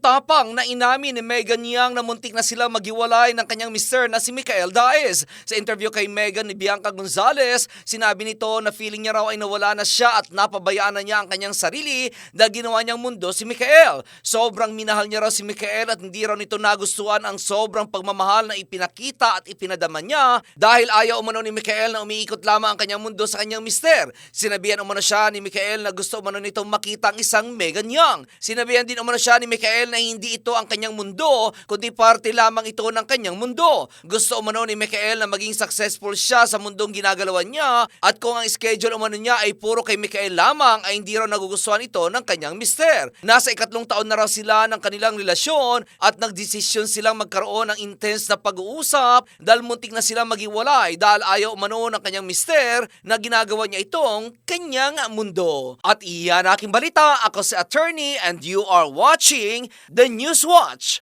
tapang na inamin ni Megan Yang na muntik na sila maghiwalay ng kanyang mister na si Michael Daes. Sa interview kay Megan ni Bianca Gonzalez, sinabi nito na feeling niya raw ay nawala na siya at napabayaan na niya ang kanyang sarili dahil ginawa niyang mundo si Michael. Sobrang minahal niya raw si Michael at hindi raw nito nagustuhan ang sobrang pagmamahal na ipinakita at ipinadama niya dahil ayaw umano ni Michael na umiikot lamang ang kanyang mundo sa kanyang mister. Sinabihan umano siya ni Michael na gusto umano nitong makita ang isang Megan Yang. Sinabihan din umano siya ni Michael na hindi ito ang kanyang mundo, kundi parte lamang ito ng kanyang mundo. Gusto umano ni Michael na maging successful siya sa mundong ginagalawan niya at kung ang schedule umano niya ay puro kay Michael lamang ay hindi raw nagugustuhan ito ng kanyang mister. Nasa 2 taon na raw sila ng kanilang relasyon at nagdesisyon silang magkaroon ng intense na pag-uusap dahil muntik na silang maghiwalay dahil ayaw umano ng kanyang mister na ginagawa niya itong kanyang mundo. At iyan aking balita, ako si Attorney and you are watching The News Watch.